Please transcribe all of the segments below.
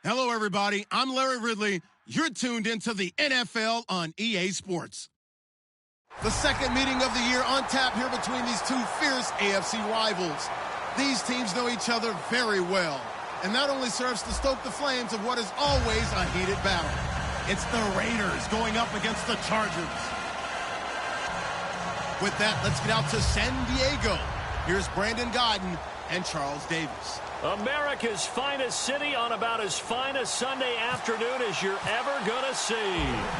Hello, everybody. I'm Larry Ridley. You're tuned into the NFL on EA Sports. The second meeting of the year on tap here between these two fierce AFC rivals. These teams know each other very well, and that only serves to stoke the flames of what is always a heated battle. It's the Raiders going up against the Chargers. With that, let's get out to San Diego. Here's Brandon Godden and Charles Davis. America's finest city on about as fine a Sunday afternoon as you're ever going to see.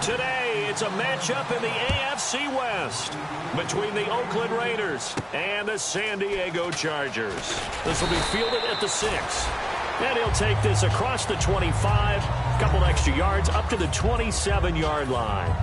Today, it's a matchup in the AFC West between the Oakland Raiders and the San Diego Chargers. This will be fielded at the 6. And he'll take this across the 25, a couple extra yards up to the 27-yard line.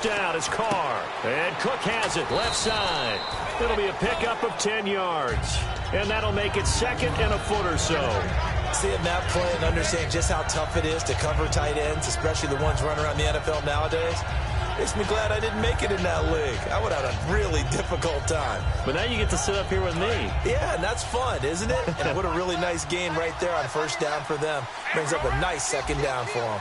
Down is Carr, and Cook has it left side. It'll be a pickup of 10 yards, and that'll make it second and a foot or so. Seeing that play and understand just how tough it is to cover tight ends, especially the ones running around the NFL nowadays, makes me glad I didn't make it in that league. I would have had a really difficult time. But now you get to sit up here with me. Yeah, and that's fun, isn't it? And what a really nice game right there on first down for them. Brings up a nice second down for them.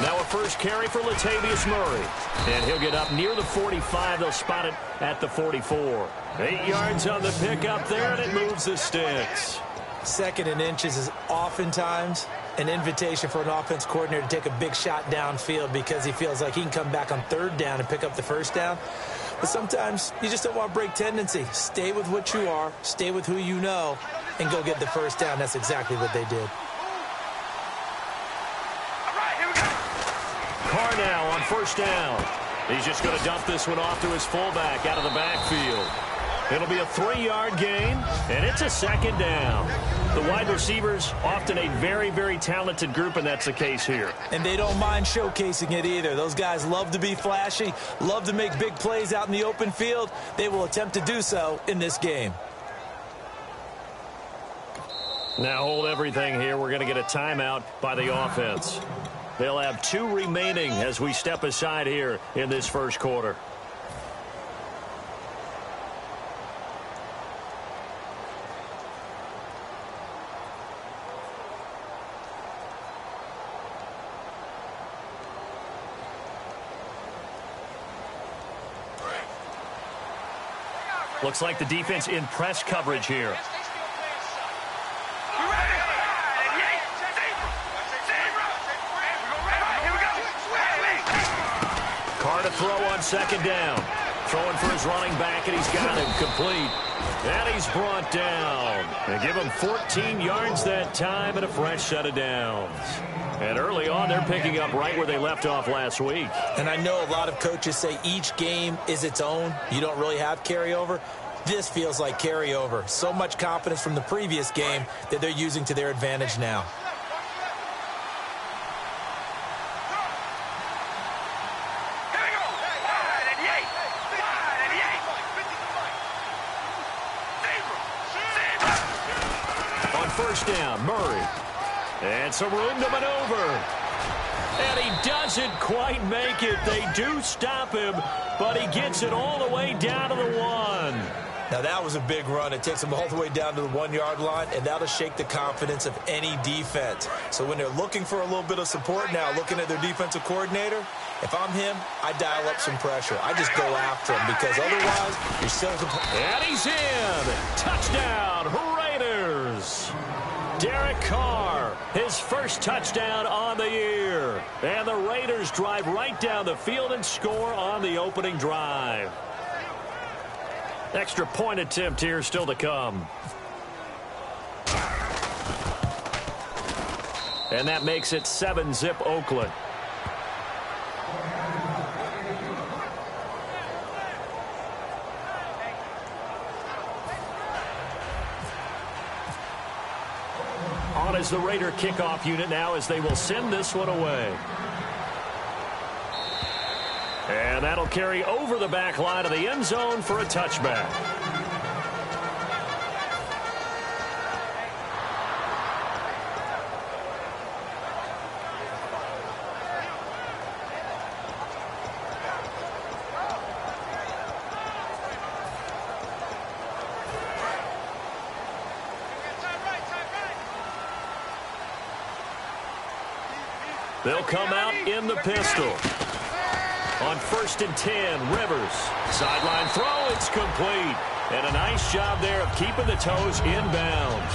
Now a first carry for Latavius Murray. And he'll get up near the 45. They'll spot it at the 44. 8 yards on the pickup there, and it moves the sticks. Second and inches is oftentimes an invitation for an offense coordinator to take a big shot downfield because he feels like he can come back on third down and pick up the first down. But sometimes you just don't want to break tendency. Stay with what you are, stay with who you know, and go get the first down. That's exactly what they did. Carr now on first down. He's just going to dump this one off to his fullback out of the backfield. It'll be a 3-yard gain, and it's a second down. The wide receivers, often a very, very talented group, and that's the case here. And they don't mind showcasing it either. Those guys love to be flashy, love to make big plays out in the open field. They will attempt to do so in this game. Now hold everything here. We're going to get a timeout by the offense. They'll have 2 remaining as we step aside here in this first quarter. Looks like the defense in press coverage here. Carr to throw on second down. Throwing for his running back, and he's got him complete. And he's brought down. They give him 14 yards that time and a fresh set of downs. And early on, they're picking up right where they left off last week. And I know a lot of coaches say each game is its own. You don't really have carryover. This feels like carryover. So much confidence from the previous game that they're using to their advantage now. First down, Murray. And some room to maneuver. And he doesn't quite make it. They do stop him, but he gets it all the way down to the 1. Now, that was a big run. It takes him all the way down to the 1-yard line, and that'll shake the confidence of any defense. So when they're looking for a little bit of support now, looking at their defensive coordinator, if I'm him, I dial up some pressure. I just go after him because otherwise you're still... And he's in. Touchdown, Raiders. Derek Carr, his first touchdown on the year. And the Raiders drive right down the field and score on the opening drive. Extra point attempt here still to come. And that makes it 7-zip Oakland. On as the Raider kickoff unit now as they will send this one away. And that'll carry over the back line of the end zone for a touchback. They'll come out in the pistol. On 1st and 10, Rivers. Sideline throw, it's complete. And a nice job there of keeping the toes in bounds.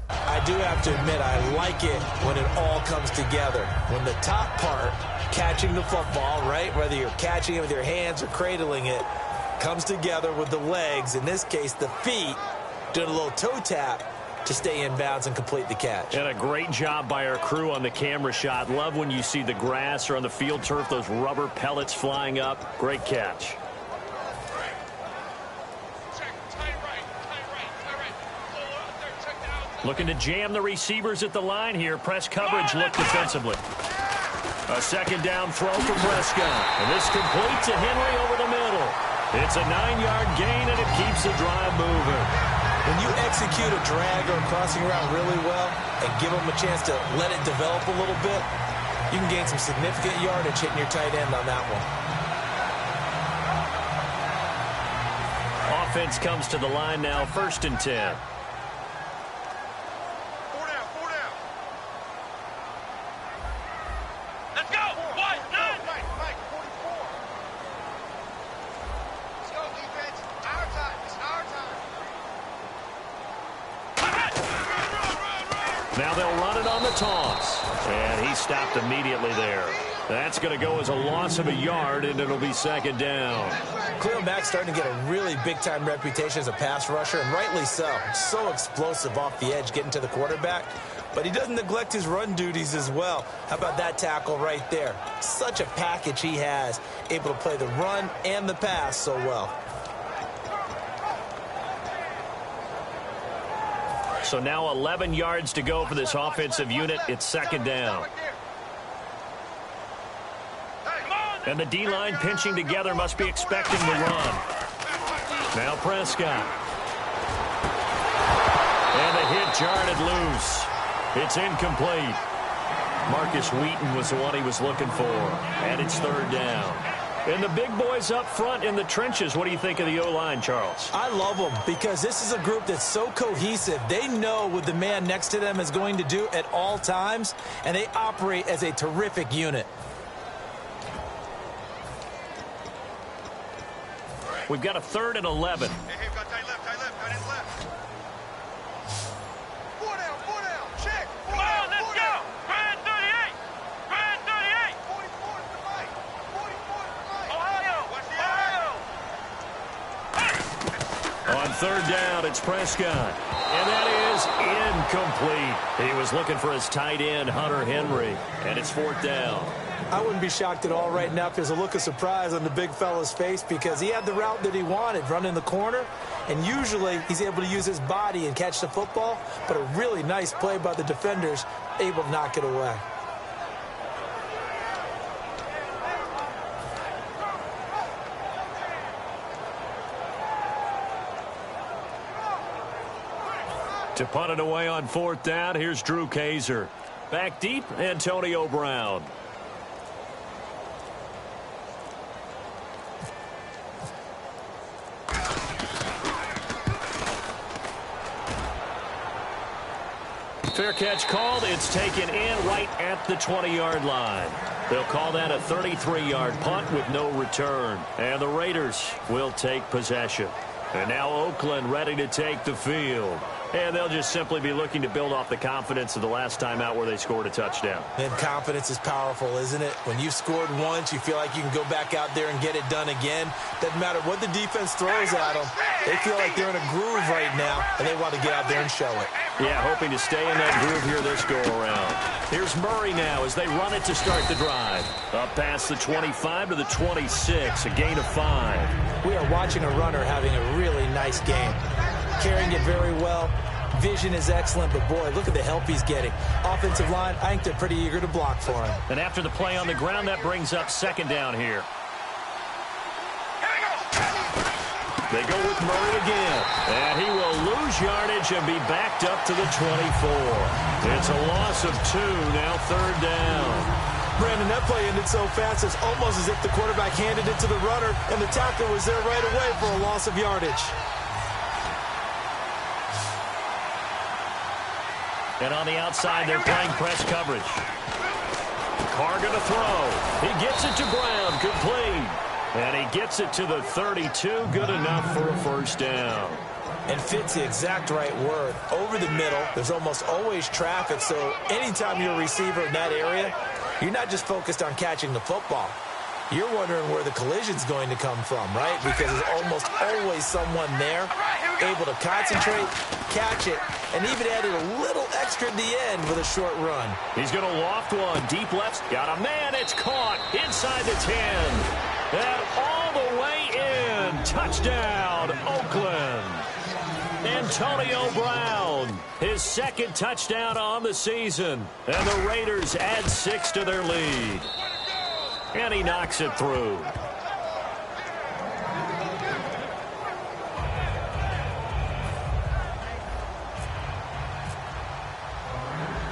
I do have to admit, I like it when it all comes together. When the top part, catching the football, right, whether you're catching it with your hands or cradling it, comes together with the legs, in this case the feet, doing a little toe tap to stay in bounds and complete the catch. And a great job by our crew on the camera shot. Love when you see the grass or on the field turf, those rubber pellets flying up. Great catch. Looking to jam the receivers at the line here. Press coverage, look defensively. A 2nd down throw for Prescott. And this complete to Henry over the middle. It's a 9-yard gain, and it keeps the drive moving. When you execute a drag or a crossing route really well and give them a chance to let it develop a little bit, you can gain some significant yardage hitting your tight end on that one. Offense comes to the line now, 1st and 10. Now they'll run it on the toss. And he stopped immediately there. That's going to go as a loss of a yard, and it'll be 2nd down. Khalil Mack's starting to get a really big-time reputation as a pass rusher, and rightly so. So explosive off the edge getting to the quarterback. But he doesn't neglect his run duties as well. How about that tackle right there? Such a package he has, able to play the run and the pass so well. So now 11 yards to go for this offensive unit. It's 2nd down. And the D-line pinching together, must be expecting the run. Now Prescott. And the hit jarred it loose. It's incomplete. Marcus Wheaton was the one he was looking for. And it's 3rd down. And the big boys up front in the trenches. What do you think of the O-line, Charles? I love them because this is a group that's so cohesive. They know what the man next to them is going to do at all times, and they operate as a terrific unit. We've got a 3rd and 11. Hey, we've got tight left, tight left. 4 down, check. Come on, let's go. Grand 38. 44 to the right. 44 to the right. Ohio. Watch the Ohio. On 3rd down, it's Prescott. And that is incomplete. He was looking for his tight end, Hunter Henry. And it's 4th down. I wouldn't be shocked at all right now if there's a look of surprise on the big fella's face because he had the route that he wanted, running the corner, and usually he's able to use his body and catch the football, but a really nice play by the defenders, able to knock it away. To punt it away on 4th down, here's Drew Kaiser. Back deep, Antonio Brown. Fair catch called. It's taken in right at the 20-yard line. They'll call that a 33-yard punt with no return. And the Raiders will take possession. And now Oakland ready to take the field. And they'll just simply be looking to build off the confidence of the last time out where they scored a touchdown. And confidence is powerful, isn't it? When you've scored once, you feel like you can go back out there and get it done again. Doesn't matter what the defense throws at them. They feel like they're in a groove right now, and they want to get out there and show it. Yeah, hoping to stay in that groove here this go-around. Here's Murray now as they run it to start the drive. Up past the 25 to the 26, a gain of 5. We are watching a runner having a really nice game. Carrying it very well. Vision is excellent, but boy, look at the help he's getting. Offensive line, I think they're pretty eager to block for him. And after the play on the ground, that brings up second down here. They go with Murray again, and he will lose yardage and be backed up to the 24. It's a loss of 2, now third down. Brandon, that play ended so fast, it's almost as if the quarterback handed it to the runner, and the tackler was there right away for a loss of yardage. And on the outside, they're playing press coverage. Carr going to throw. He gets it to Brown, complete. And he gets it to the 32, good enough for a first down. And fits the exact right word. Over the middle, there's almost always traffic, so anytime you're a receiver in that area, you're not just focused on catching the football. You're wondering where the collision's going to come from, right? Because there's almost always someone there able to concentrate, catch it, and even added a little extra at the end with a short run. He's going to loft one. Deep left. Got a man. It's caught inside the 10. And all the way in. Touchdown, Oakland. Antonio Brown, his second touchdown on the season. And the Raiders add 6 to their lead. And he knocks it through.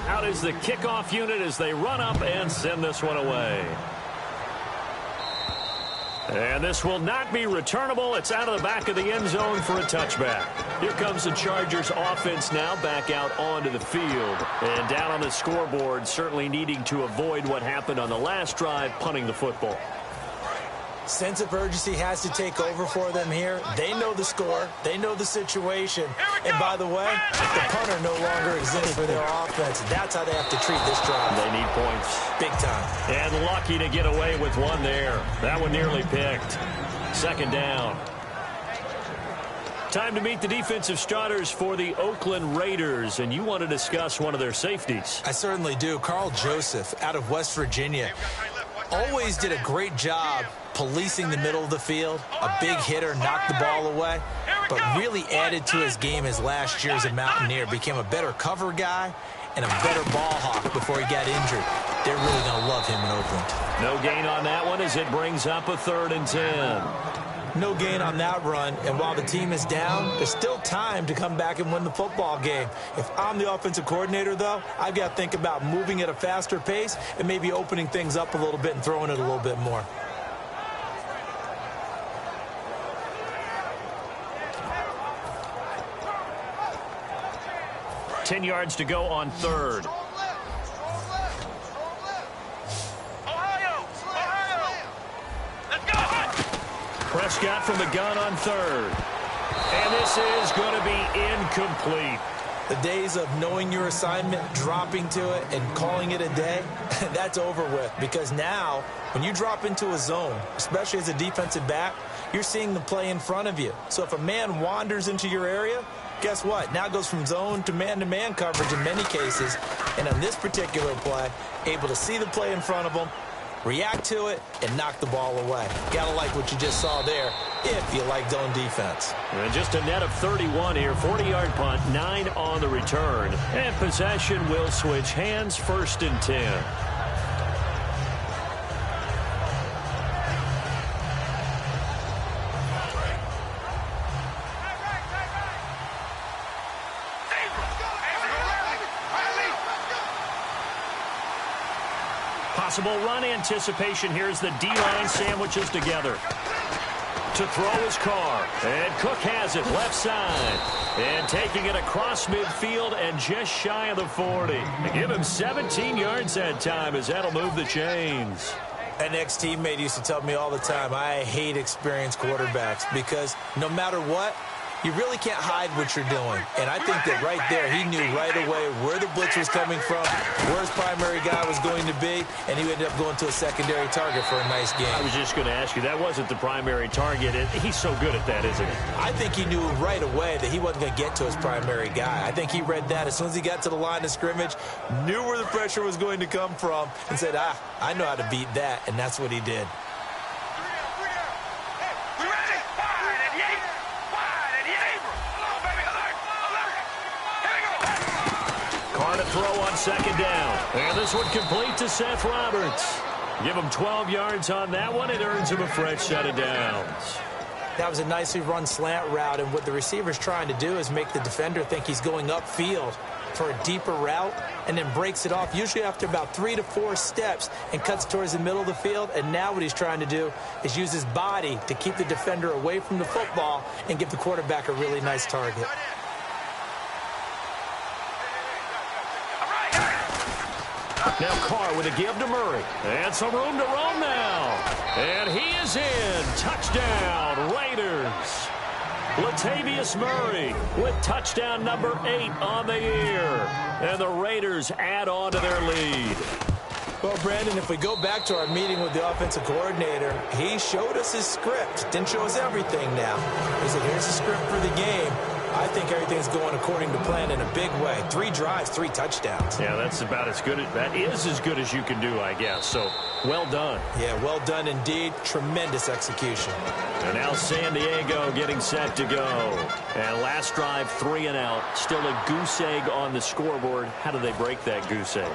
Out is the kickoff unit as they run up and send this one away. And this will not be returnable. It's out of the back of the end zone for a touchback. Here comes the Chargers offense now back out onto the field. And down on the scoreboard, certainly needing to avoid what happened on the last drive, punting the football. Sense of urgency has to take over for them here. They know the score. They know the situation. And by the way, the punter no longer exists for their offense. That's how they have to treat this drive. They need points. Big time. And lucky to get away with one there. That one nearly picked. Second down. Time to meet the defensive starters for the Oakland Raiders, and you want to discuss one of their safeties. I certainly do. Carl Joseph out of West Virginia. Always did a great job policing the middle of the field. A big hitter, knocked the ball away, but really added to his game his last year as a Mountaineer. Became a better cover guy and a better ball hawk before he got injured. They're really going to love him in Oakland. No gain on that one as it brings up a 3rd and 10. No gain on that run, and while the team is down, there's still time to come back and win the football game. If I'm the offensive coordinator, though, I've got to think about moving at a faster pace and maybe opening things up a little bit and throwing it a little bit more. Ten yards to go on 3rd. Prescott from the gun on 3rd. And this is going to be incomplete. The days of knowing your assignment, dropping to it, and calling it a day, that's over with. Because now, when you drop into a zone, especially as a defensive back, you're seeing the play in front of you. So if a man wanders into your area, guess what? Now it goes from zone to man coverage in many cases. And on this particular play, able to see the play in front of him, react to it, and knock the ball away. Gotta like what you just saw there, if you like zone defense. And just a net of 31 here, 40-yard punt, 9 on the return. And possession will switch hands, 1st and 10. Possible run anticipation. Here's the D-line sandwiches together. To throw his Carr. And Cook has it left side. And taking it across midfield and just shy of the 40. They give him 17 yards that time as that'll move the chains. An ex-teammate used to tell me all the time, I hate experienced quarterbacks because no matter what, you really can't hide what you're doing. And I think that right there, he knew right away where the blitz was coming from, where his primary guy was going to be, and he ended up going to a secondary target for a nice game. I was just going to ask you, that wasn't the primary target. He's so good at that, isn't he? I think he knew right away that he wasn't going to get to his primary guy. I think he read that as soon as he got to the line of scrimmage, knew where the pressure was going to come from, and said, I know how to beat that, and that's what he did. Carr to throw on second down. And this one complete to Seth Roberts. Give him 12 yards on that one. It earns him a fresh set of downs. That was a nicely run slant route, and what the receiver's trying to do is make the defender think he's going upfield for a deeper route and then breaks it off, usually after about 3 to 4 steps, and cuts towards the middle of the field. And now what he's trying to do is use his body to keep the defender away from the football and give the quarterback a really nice target. Now Carr with a give to Murray. And some room to roam now. And he is in. Touchdown, Raiders. Latavius Murray with touchdown number 8 on the year. And the Raiders add on to their lead. Well, Brandon, if we go back to our meeting with the offensive coordinator, he showed us his script. Didn't show us everything now. He said, here's the script for the game. I think everything's going according to plan in a big way. 3 drives, 3 touchdowns. Yeah, that's about as good. That is as good as you can do, I guess. So, well done. Yeah, well done indeed. Tremendous execution. And now San Diego getting set to go. And last drive, 3 and out. Still a goose egg on the scoreboard. How do they break that goose egg?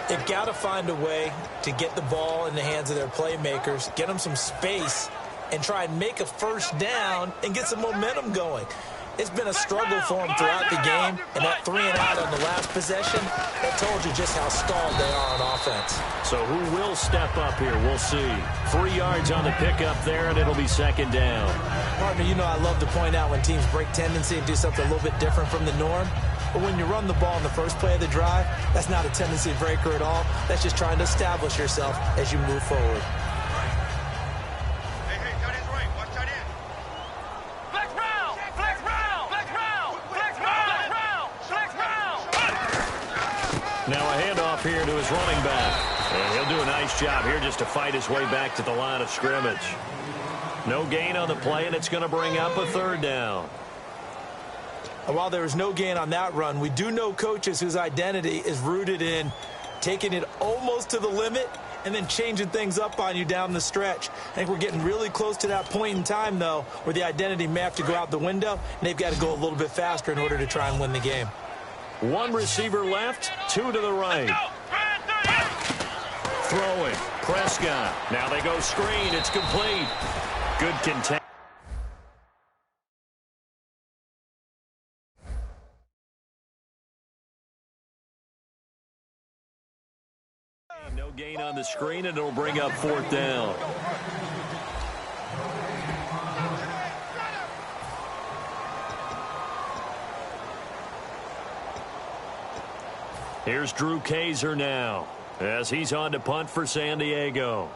They've got to find a way to get the ball in the hands of their playmakers, get them some space, and try and make a first down and get some momentum going. It's been a struggle for them throughout the game, and that 3 and out on the last possession, that told you just how stalled they are on offense. So who will step up here? We'll see. 3 yards on the pickup there, and it'll be second down. Partner, you know I love to point out when teams break tendency and do something a little bit different from the norm. But when you run the ball in the first play of the drive, that's not a tendency breaker at all. That's just trying to establish yourself as you move forward. Now a handoff here to his running back. And he'll do a nice job here just to fight his way back to the line of scrimmage. No gain on the play, and it's going to bring up a 3rd down. And while there was no gain on that run, we do know coaches whose identity is rooted in taking it almost to the limit and then changing things up on you down the stretch. I think we're getting really close to that point in time, though, where the identity may have to go out the window, and they've got to go a little bit faster in order to try and win the game. 1 receiver left, 2 to the right. Throwing, Prescott. Now they go screen. It's complete. Good contact. No gain on the screen, and it'll bring up 4th down. Here's Drew Kaiser now as he's on to punt for San Diego.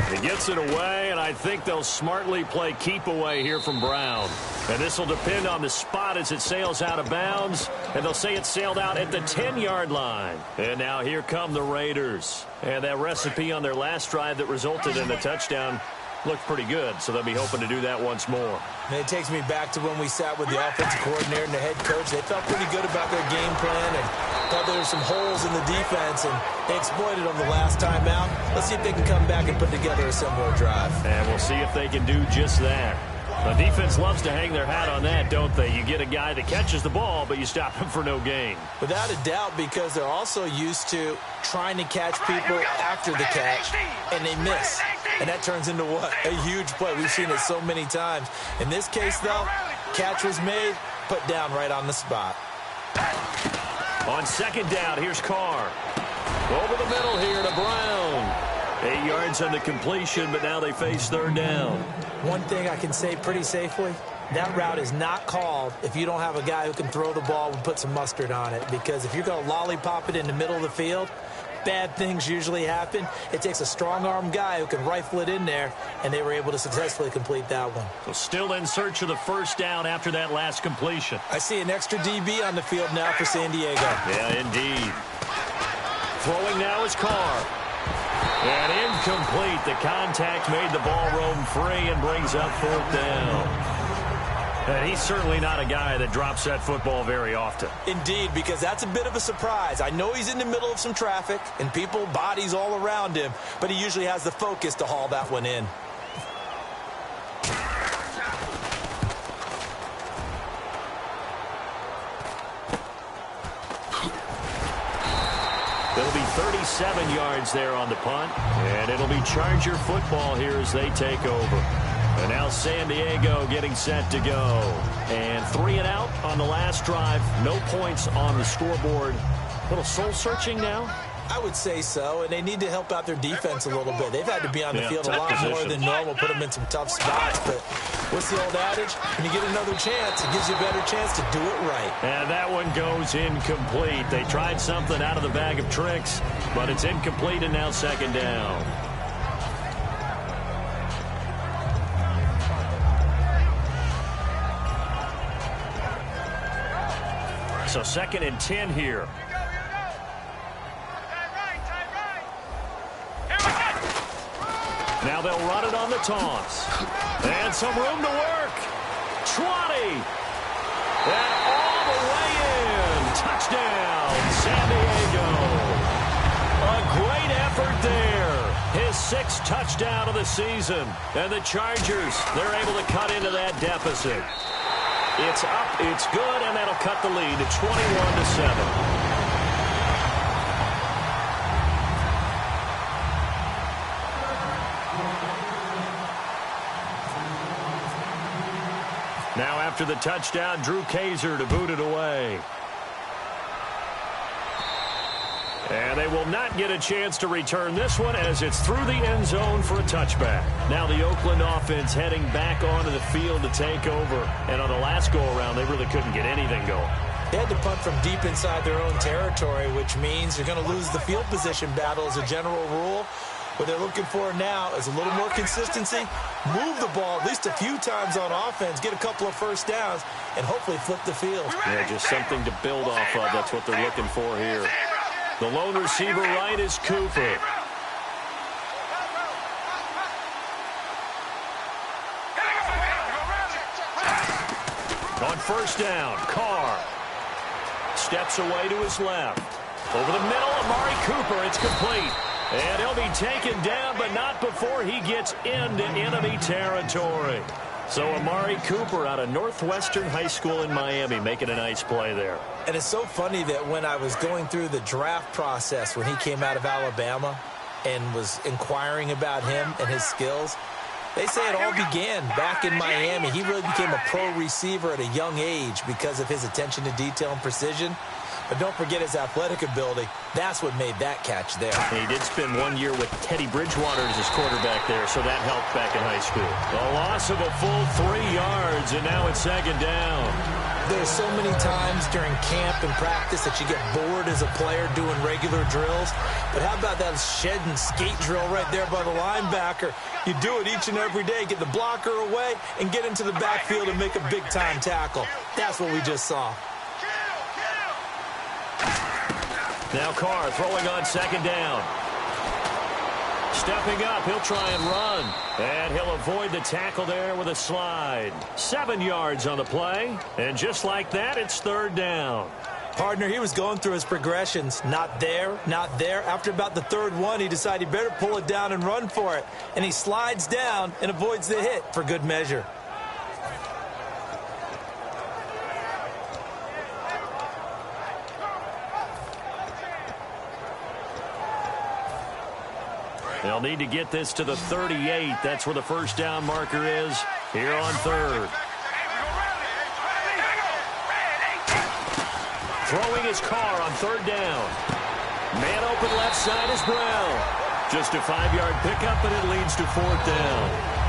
He gets it away, and I think they'll smartly play keep away here from Brown. And this will depend on the spot as it sails out of bounds. And they'll say it sailed out at the 10-yard line. And now here come the Raiders. And that recipe on their last drive that resulted in a touchdown looked pretty good, so they'll be hoping to do that once more. And it takes me back to when we sat with the offensive coordinator and the head coach. They felt pretty good about their game plan and thought there were some holes in the defense, and they exploited them the last time out. Let's see if they can come back and put together a similar drive. And we'll see if they can do just that. The defense loves to hang their hat on that, don't they? You get a guy that catches the ball, but you stop him for no gain. Without a doubt, because they're also used to trying to catch people after the catch, and they miss. And that turns into what? A huge play. We've seen it so many times. In this case, though, catch was made, put down right on the spot. On second down, here's Carr. Over the middle here to Brown. 8 yards on the completion, but now they face 3rd down. One thing I can say pretty safely, that route is not called if you don't have a guy who can throw the ball and put some mustard on it. Because if you're going to lollipop it in the middle of the field, bad things usually happen. It takes a strong-arm guy who can rifle it in there, and they were able to successfully complete that one. So still in search of the first down after that last completion. I see an extra DB on the field now for San Diego. Yeah, indeed. Throwing now is Carr. And incomplete. The contact made the ball roam free and brings up fourth down. And he's certainly not a guy that drops that football very often. Indeed, because that's a bit of a surprise. I know he's in the middle of some traffic and people, bodies all around him, but he usually has the focus to haul that one in. It'll be 37 yards there on the punt, and it'll be Charger football here as they take over. And now San Diego getting set to go. And 3 and out on the last drive. No points on the scoreboard. A little soul-searching now? I would say so, and they need to help out their defense a little bit. They've had to be on the field a lot more than normal, put them in some tough spots. But what's the old adage? When you get another chance, it gives you a better chance to do it right. And that one goes incomplete. They tried something out of the bag of tricks, but it's incomplete and now second down. So 2nd and 10 here. Now they'll run it on the toss. And some room to work. 20. And all the way in. Touchdown, San Diego. A great effort there. His 6th touchdown of the season. And the Chargers, they're able to cut into that deficit. It's up, it's good, and that'll cut the lead to 21-7. Now after the touchdown, Drew Kaiser to boot it away. And they will not get a chance to return this one as it's through the end zone for a touchback. Now the Oakland offense heading back onto the field to take over. And on the last go-around, they really couldn't get anything going. They had to punt from deep inside their own territory, which means you're going to lose the field position battle as a general rule. What they're looking for now is a little more consistency, move the ball at least a few times on offense, get a couple of first downs, and hopefully flip the field. Yeah, just something to build off of. That's what they're looking for here. The lone receiver right is Cooper. On first down, Carr steps away to his left. Over the middle, Amari Cooper, it's complete. And he'll be taken down, but not before he gets into enemy territory. So Amari Cooper out of Northwestern High School in Miami making a nice play there. And it's so funny that when I was going through the draft process when he came out of Alabama and was inquiring about him and his skills, they say it all began back in Miami. He really became a pro receiver at a young age because of his attention to detail and precision. But don't forget his athletic ability. That's what made that catch there. And he did spend 1 year with Teddy Bridgewater as his quarterback there, so that helped back in high school. A loss of a full 3 yards, and now it's second down. There's so many times during camp and practice that you get bored as a player doing regular drills. But how about that shed and skate drill right there by the linebacker? You do it each and every day, get the blocker away, and get into the backfield and make a big-time tackle. That's what we just saw. Now Carr throwing on second down. Stepping up, he'll try and run. And he'll avoid the tackle there with a slide. 7 yards on the play. And just like that, it's third down. Partner, he was going through his progressions. Not there, not there. After about the third one, he decided he better pull it down and run for it. And he slides down and avoids the hit for good measure. They'll need to get this to the 38. That's where the first down marker is here on third. Throwing his Carr on third down. Man open left side is Brown. Just a 5-yard pickup, and it leads to fourth down.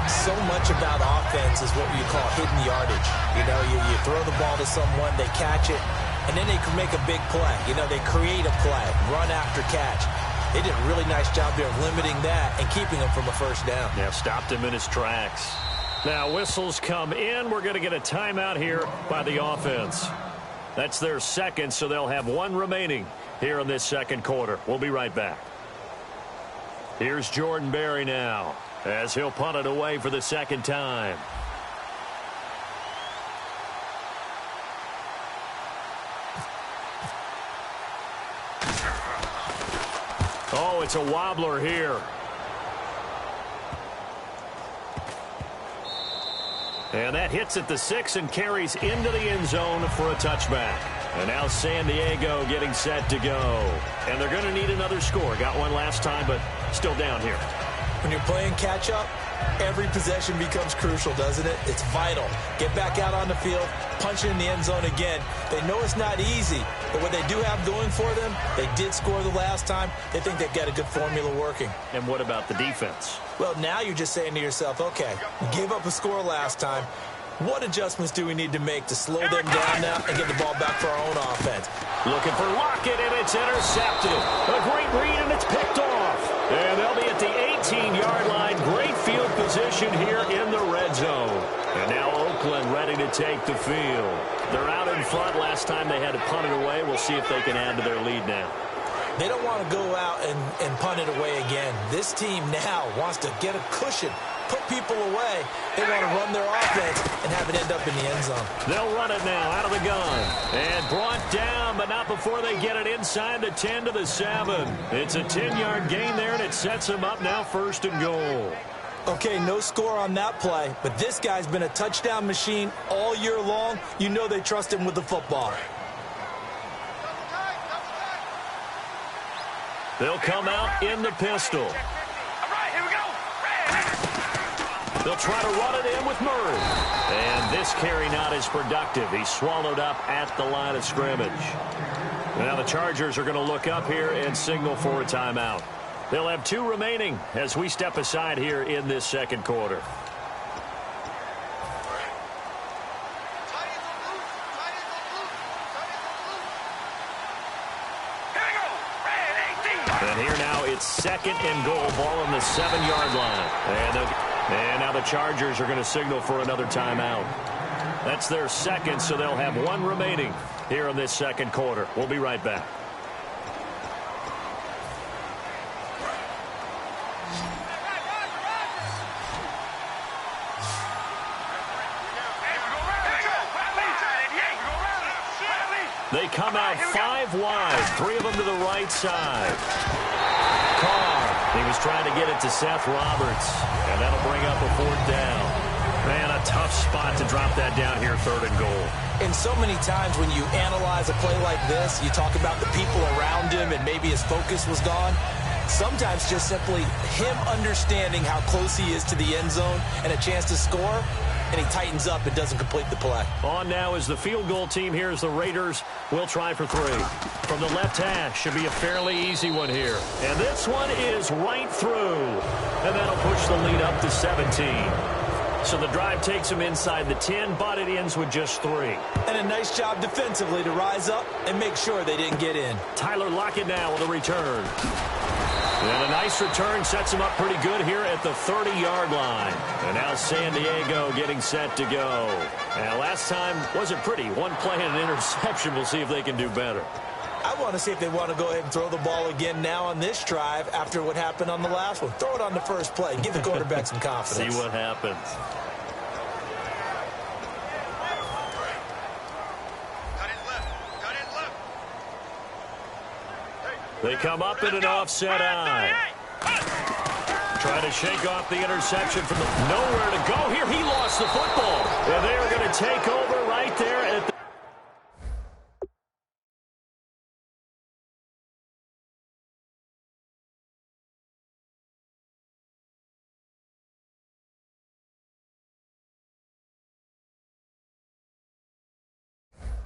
So much about offense is what you call hidden yardage. You know, you throw the ball to someone, they catch it, and then they can make a big play. You know, they create a play, run after catch. They did a really nice job there of limiting that and keeping him from a first down. Yeah, stopped him in his tracks. Now whistles come in. We're going to get a timeout here by the offense. That's their second, so they'll have one remaining here in this second quarter. We'll be right back. Here's Jordan Berry now as he'll punt it away for the second time. Oh, it's a wobbler here. And that hits at the 6 and carries into the end zone for a touchback. And now San Diego getting set to go. And they're going to need another score. Got one last time, but still down here. When you're playing catch-up, every possession becomes crucial, doesn't it? It's vital. Get back out on the field, punch it in the end zone again. They know it's not easy, but what they do have going for them, they did score the last time. They think they've got a good formula working. And what about the defense? Well, now you're just saying to yourself, okay, we gave up a score last time. What adjustments do we need to make to slow them down now and get the ball back for our own offense? Looking for Lockett, and it's intercepted. A great read, and it's picked off. And they'll be at the 18-yard line. Great field position here in the red zone. And now Oakland ready to take the field. They're out in front. Last time they had to punt it away. We'll see if they can add to their lead now. They don't want to go out and punt it away again. This team now wants to get a cushion, put people away. They want to run their offense and have it end up in the end zone. They'll run it now out of the gun. And brought down, but not before they get it inside the 10 to the 7. It's a 10-yard gain there, and it sets them up now 1st and goal. Okay, no score on that play, but this guy's been a touchdown machine all year long. You know they trust him with the football. They'll come out in the pistol. All right, here we go. They'll try to run it in with Murray. And this carry not as productive. He's swallowed up at the line of scrimmage. Now the Chargers are going to look up here and signal for a timeout. They'll have 2 remaining as we step aside here in this second quarter. And here now it's 2nd and goal, ball on the 7-yard line. And now the Chargers are going to signal for another timeout. That's their second, so they'll have 1 remaining here in this second quarter. We'll be right back. They come out 5 wide, 3 of them to the right side. Carr, he was trying to get it to Seth Roberts, and that'll bring up a 4th down. Man, a tough spot to drop that down here, 3rd and goal. And so many times when you analyze a play like this, you talk about the people around him and maybe his focus was gone. Sometimes just simply him understanding how close he is to the end zone and a chance to score, and he tightens up and doesn't complete the play. On now is the field goal team. Here's the Raiders. We'll try for 3. From the left hash, should be a fairly easy one here. And this one is right through. And that'll push the lead up to 17. So the drive takes them inside the 10, but it ends with just 3. And a nice job defensively to rise up and make sure they didn't get in. Tyler Lockett now with a return. And a nice return sets him up pretty good here at the 30-yard line. And now San Diego getting set to go. And last time wasn't pretty. 1 play and an interception. We'll see if they can do better. I want to see if they want to go ahead and throw the ball again now on this drive after what happened on the last one. Throw it on the first play. Give the quarterback some confidence. See what happens. They come up in an offset eye. Trying to shake off the interception from the nowhere to go here. He lost the football. And they are going to take over right there at the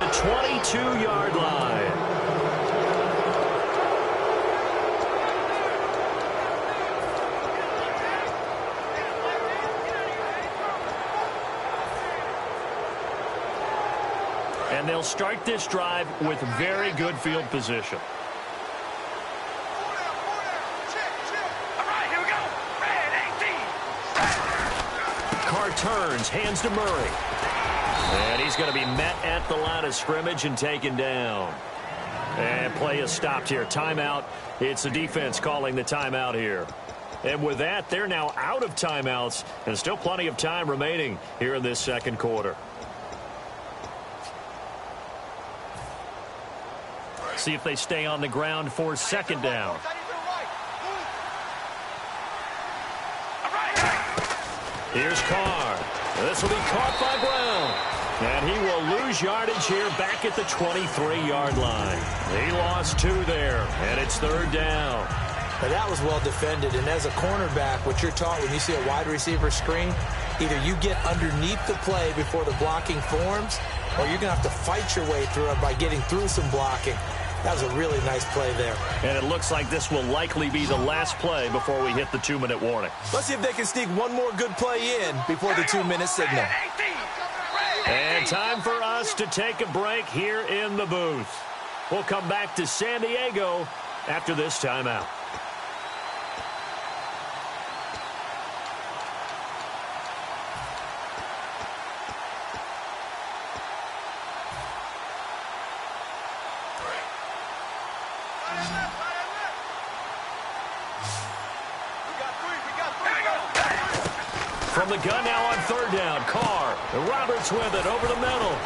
22-yard line. And they'll start this drive with very good field position. turns, hands to Murray. And he's going to be met at the line of scrimmage and taken down. And play is stopped here. Timeout. It's the defense calling the timeout here. And with that, they're now out of timeouts, and still plenty of time remaining here in this second quarter. See if they stay on the ground for second down. Here's Carr. This will be caught by Brown. And he will lose yardage here back at the 23-yard line. He lost 2 there, and it's third down. Now that was well defended, and as a cornerback, what you're taught when you see a wide receiver screen, either you get underneath the play before the blocking forms, or you're going to have to fight your way through it by getting through some blocking. That was a really nice play there. And it looks like this will likely be the last play before we hit the 2-minute warning. Let's see if they can sneak one more good play in before the 2-minute signal. And time for us to take a break here in the booth. We'll come back to San Diego after this timeout. From the gun now on third down, Carr. Roberts with it over the middle.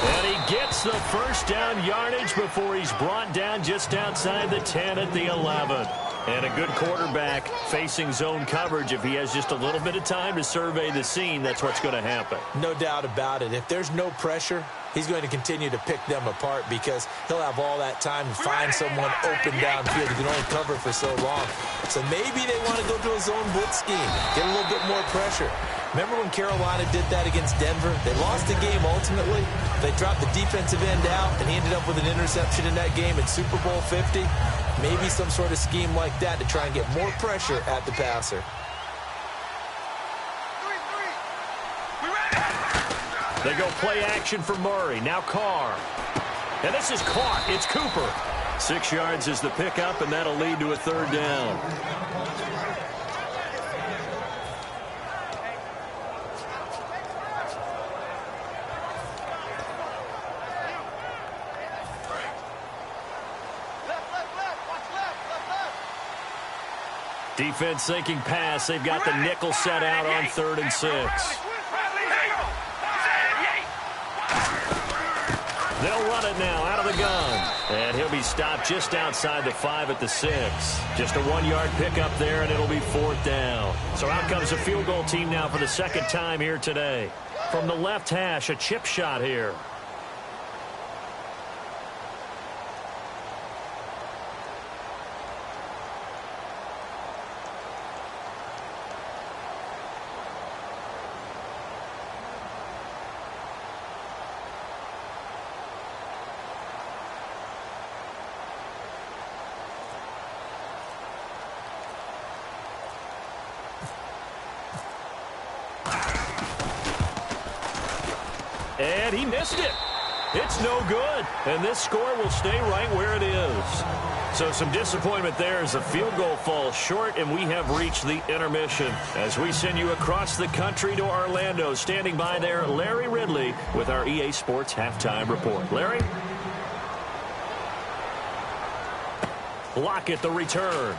And he gets the first down yardage before he's brought down just outside the 10 at the 11. And a good quarterback facing zone coverage. If he has just a little bit of time to survey the scene, that's what's going to happen. No doubt about it. If there's no pressure, he's going to continue to pick them apart because he'll have all that time to find someone open downfield who can only cover for so long. So maybe they want to go to a zone blitz scheme, get a little bit more pressure. Remember when Carolina did that against Denver? They lost the game ultimately. They dropped the defensive end out, and he ended up with an interception in that game in Super Bowl 50. Maybe some sort of scheme like that to try and get more pressure at the passer. They go play action for Murray. Now Carr. And this is caught. It's Cooper. 6 yards is the pickup, and that'll lead to a third down. Defense sinking pass. They've got the nickel set out on 3rd and 6. They'll run it now out of the gun. And he'll be stopped just outside the 5 at the 6. Just a 1-yard pickup there, and it'll be 4th down. So out comes a field goal team now for the second time here today. From the left hash, a chip shot here. And he missed it. It's no good. And this score will stay right where it is. So some disappointment there as the field goal falls short, and we have reached the intermission. As we send you across the country to Orlando, standing by there, Larry Ridley with our EA Sports Halftime Report. Larry? Lockett the return.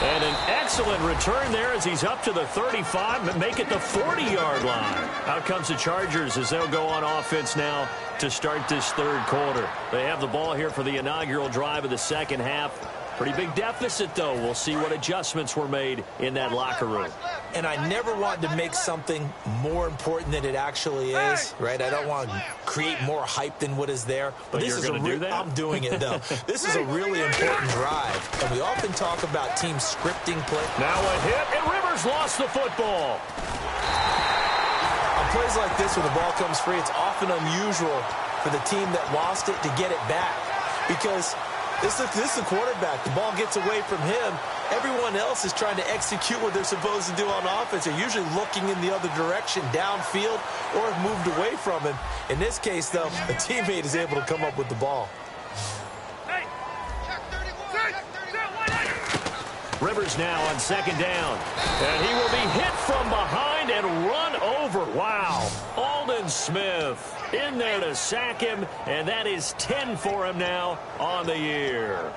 And an excellent return there as he's up to the 35, but make it the 40-yard line. Out comes the Chargers as they'll go on offense now to start this third quarter. They have the ball here for the inaugural drive of the second half. Pretty big deficit, though. We'll see what adjustments were made in that locker room. And I never want to make something more important than it actually is, right? I don't want to create more hype than what is there. But this you're going to do that? I'm doing it, though. This is a really important drive. And we often talk about teams scripting play. Now a hit, and Rivers lost the football. On plays like this where the ball comes free, it's often unusual for the team that lost it to get it back. Because this is the quarterback. The ball gets away from him. Everyone else is trying to execute what they're supposed to do on offense. They're usually looking in the other direction, downfield, or have moved away from him. In this case, though, a teammate is able to come up with the ball. Rivers now on second down. And he will be hit from behind and run over. Wow. Aldon Smith in there to sack him, and that is 10 for him now on the year.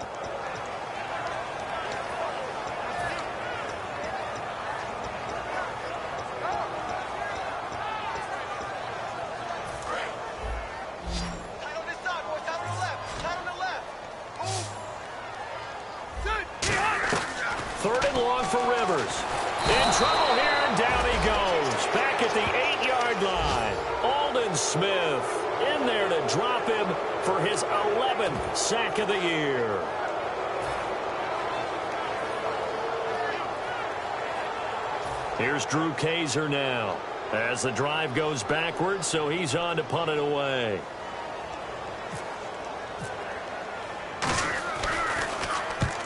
Third and long for Rivers. In trouble here, and down he goes. Back at the 8-yard line. Aldon Smith in there to drop him for his 11th sack of the year. Here's Drew Kaiser now as the drive goes backwards, so he's on to punt it away.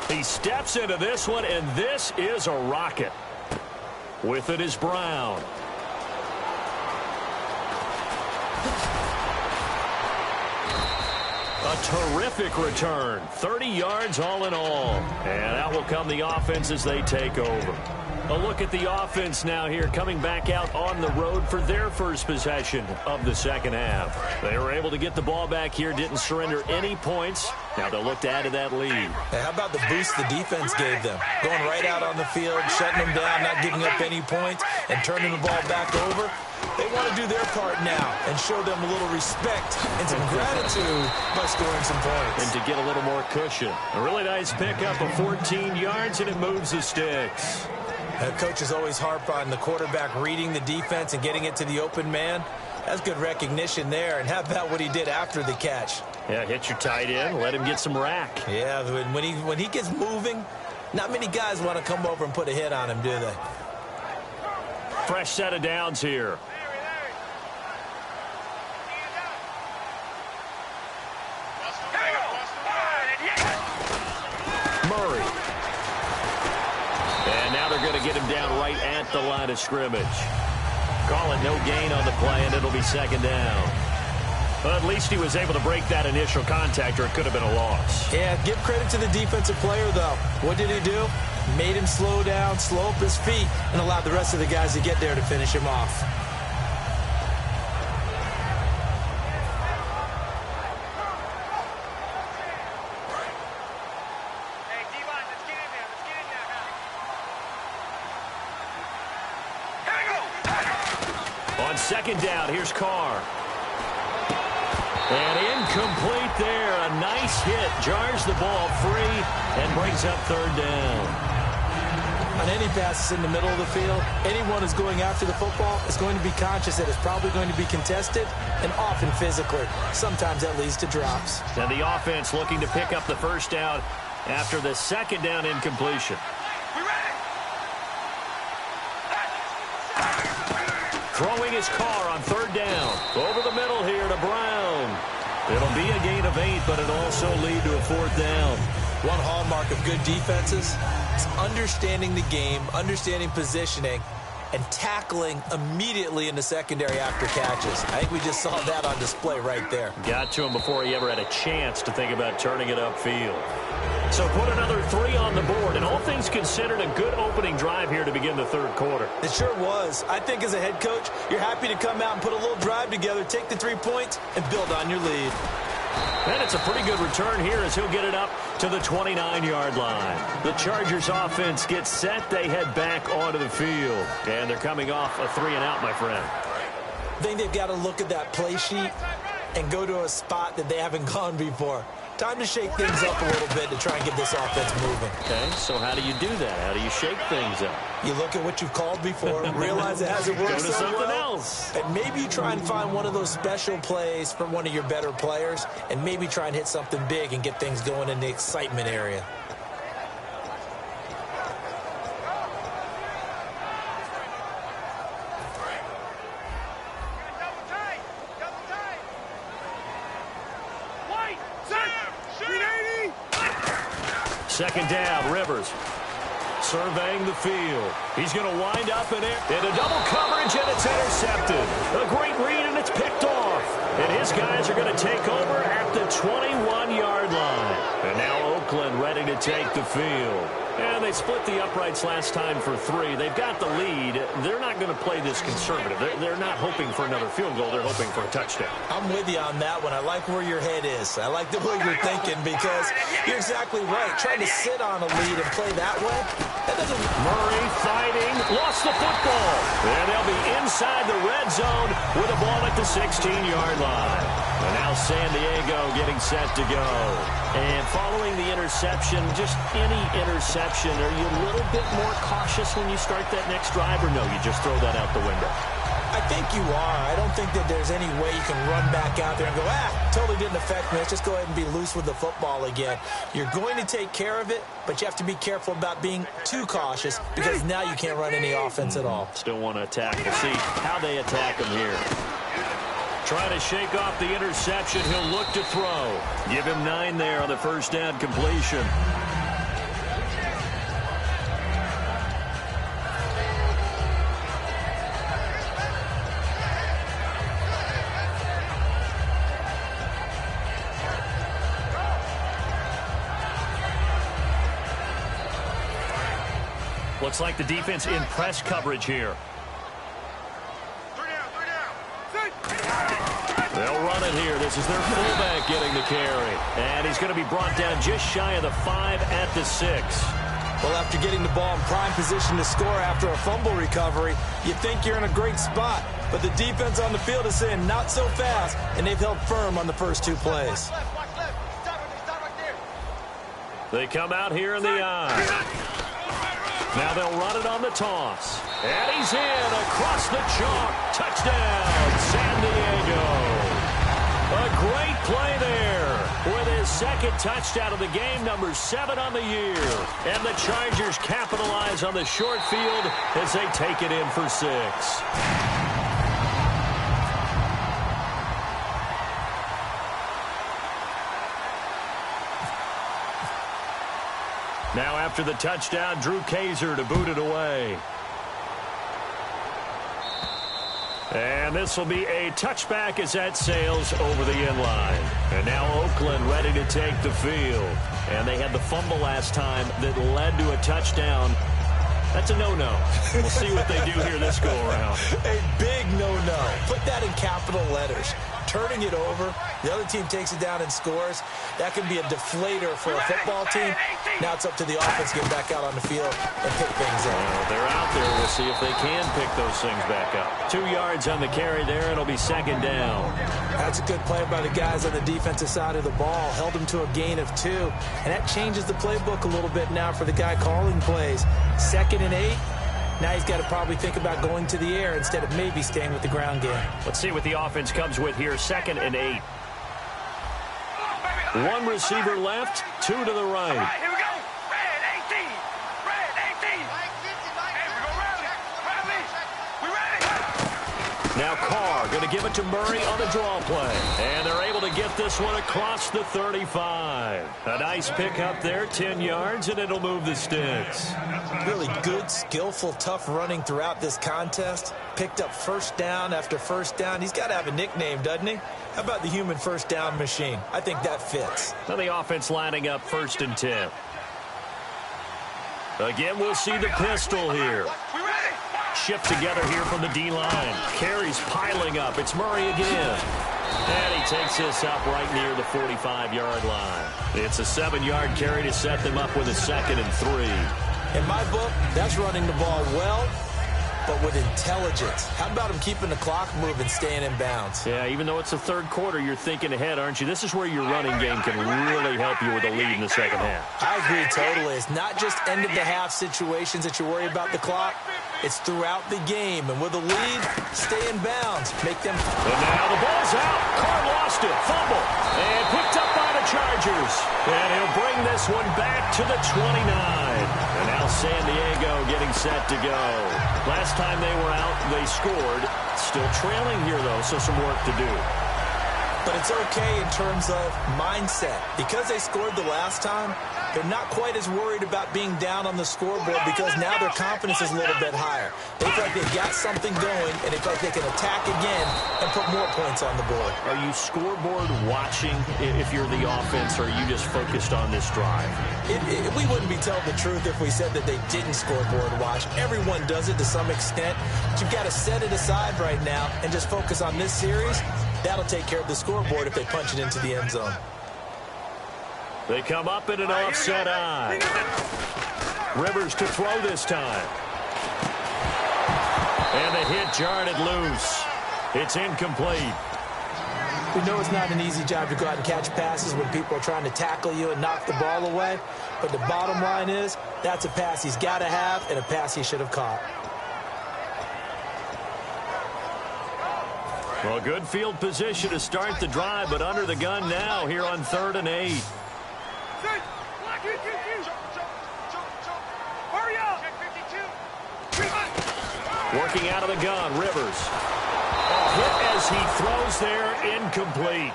He steps into this one, and this is a rocket. With it is Brown. A terrific return. 30 yards all in all. And out will come the offense as they take over. A look at the offense now here, coming back out on the road for their first possession of the second half. They were able to get the ball back here, didn't surrender any points. Now they'll look to add to that lead. Hey, how about the boost the defense gave them? Going right out on the field, shutting them down, not giving up any points, and turning the ball back over. They want to do their part now and show them a little respect and some gratitude by scoring some points. And to get a little more cushion. A really nice pickup of 14 yards, and it moves the sticks. Coaches always harp on the quarterback reading the defense and getting it to the open man. That's good recognition there. And how about what he did after the catch? Yeah, hit your tight end, let him get some rack. Yeah, when he gets moving, not many guys want to come over and put a hit on him, do they? Fresh set of downs here. Murray. And now they're going to get him down right at the line of scrimmage. Call it no gain on the play, and it'll be second down. But at least he was able to break that initial contact, or it could have been a loss. Yeah, give credit to the defensive player, though. What did he do? Made him slow down, slow up his feet, and allowed the rest of the guys to get there to finish him off. On second down, here's Carr. And incomplete there. A nice hit. Jars the ball free and brings up third down. On any passes in the middle of the field, anyone who's going after the football is going to be conscious that it's probably going to be contested and often physically. Sometimes that leads to drops. And the offense looking to pick up the first down after the second down incompletion. Throwing his Carr on third down. Over the middle here to Brown. It'll be a gain of 8, but it'll also lead to a fourth down. One hallmark of good defenses is understanding the game, understanding positioning, and tackling immediately in the secondary after catches. I think we just saw that on display right there. Got to him before he ever had a chance to think about turning it upfield. So put another 3 on the board, and all things considered, a good opening drive here to begin the third quarter. It sure was. I think as a head coach, you're happy to come out and put a little drive together, take the 3 points, and build on your lead. And it's a pretty good return here as he'll get it up to the 29-yard line. The Chargers offense gets set. They head back onto the field. And they're coming off a 3-and-out, my friend. I think they've got to look at that play sheet and go to a spot that they haven't gone before. Time to shake things up a little bit to try and get this offense moving. Okay, so how do you do that? How do you shake things up? You look at what you've called before, realize it hasn't worked Go to so something well, else. and maybe you try and find one of those special plays from one of your better players, and maybe try and hit something big and get things going in the excitement area. Second down, Rivers. Surveying the field. He's going to wind up in a double coverage, and it's intercepted. A great read, and it's picked off. And his guys are going to take over at the 21-yard line. And now Oakland ready to take the field. And they split the uprights last time for 3. They've got the lead. They're not going to play this conservative. They're not hoping for another field goal. They're hoping for a touchdown. I'm with you on that one. I like where your head is. I like the way you're thinking because you're exactly right. Trying to sit on a lead and play that way, that doesn't... Murray fighting, lost the football. And they'll be inside the red zone with a ball at the 16-yard line. And now San Diego getting set to go. And following the interception, just any interception, are you a little bit more cautious when you start that next drive, or no, you just throw that out the window? I think you are. I don't think that there's any way you can run back out there and go, totally didn't affect me. Let's just go ahead and be loose with the football again. You're going to take care of it, but you have to be careful about being too cautious because now you can't run any offense at all. Still want to attack. We'll see how they attack him here. Trying to shake off the interception. He'll look to throw. Give him 9 there on the first down completion. Looks like the defense in press coverage here. They'll run it here. This is their fullback getting the carry. And he's going to be brought down just shy of the 5 at the 6. Well, after getting the ball in prime position to score after a fumble recovery, you think you're in a great spot. But the defense on the field is saying not so fast, and they've held firm on the first 2 plays. They come out here in the eye. Now they'll run it on the toss. And he's in across the chalk. Touchdown, San Diego. A great play there with his second touchdown of the game, number 7 on the year. And the Chargers capitalize on the short field as they take it in for 6. Now after the touchdown, Drew Kaiser to boot it away. And this will be a touchback as that sails over the end line. And now Oakland ready to take the field. And they had the fumble last time that led to a touchdown. That's a no-no. We'll see what they do here this go-around. A big no-no. Put that in capital letters. Turning it over, the other team takes it down and scores. That can be a deflator for a football team. Now it's up to the offense to get back out on the field and pick things up. They're out there. We'll see if they can pick those things back up. 2 yards on the carry there. It'll be second down. That's a good play by the guys on the defensive side of the ball. Held them to a gain of 2. And that changes the playbook a little bit now for the guy calling plays. 2nd and 8. Now he's got to probably think about going to the air instead of maybe staying with the ground game. Let's see what the offense comes with here. 2nd and 8. 1 receiver left, 2 to the right. All right, here we go. Red 18. Red 18. Hey, we go rally. Rally. We ready. Now Carr going to give it to Murray on the draw play. And they're able to get this one across the 35. A nice pickup there, 10 yards, and it'll move the sticks. Really good, skillful, tough running throughout this contest. Picked up first down after first down. He's got to have a nickname, doesn't he? How about the human first down machine? I think that fits. Now the offense lining up 1st and 10. Again, we'll see the pistol here. We ready. Shift together here from the D-line. Carries piling up. It's Murray again. And he takes this up right near the 45-yard line. It's a 7-yard carry to set them up with a 2nd and 3. In my book, that's running the ball well, but with intelligence. How about him keeping the clock moving, staying in bounds? Yeah, even though it's the 3rd quarter, you're thinking ahead, aren't you? This is where your running game can really help you with a lead in the 2nd half. I agree totally. It's not just end-of-the-half situations that you worry about the clock. It's throughout the game. And with a lead, stay in bounds. Make them... And now the ball's out. Carr lost it. Fumble. And picked up by the Chargers. And he'll bring this one back to the 29. And now San Diego getting set to go. Last time they were out, they scored. Still trailing here, though, so some work to do. But it's okay in terms of mindset. Because they scored the last time, they're not quite as worried about being down on the scoreboard because now their confidence is a little bit higher. They feel like they've got something going, and they feel like they can attack again and put more points on the board. Are you scoreboard watching if you're the offense, or are you just focused on this drive? We wouldn't be telling the truth if we said that they didn't scoreboard watch. Everyone does it to some extent. But you've got to set it aside right now and just focus on this series. That'll take care of the scoreboard if they punch it into the end zone. They come up in an offset eye. Rivers to throw this time. And the hit jarred it loose. It's incomplete. We know it's not an easy job to go out and catch passes when people are trying to tackle you and knock the ball away. But the bottom line is, that's a pass he's got to have and a pass he should have caught. Well, good field position to start the drive, but under the gun now here on 3rd and 8. Working out of the gun, Rivers. Hit as he throws there, incomplete.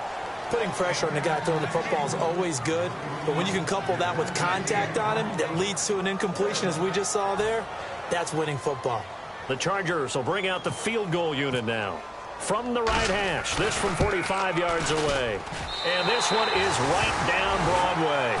Putting pressure on the guy throwing the football is always good, but when you can couple that with contact on him that leads to an incompletion, as we just saw there, that's winning football. The Chargers will bring out the field goal unit now. From the right hash, this from 45 yards away. And this one is right down Broadway.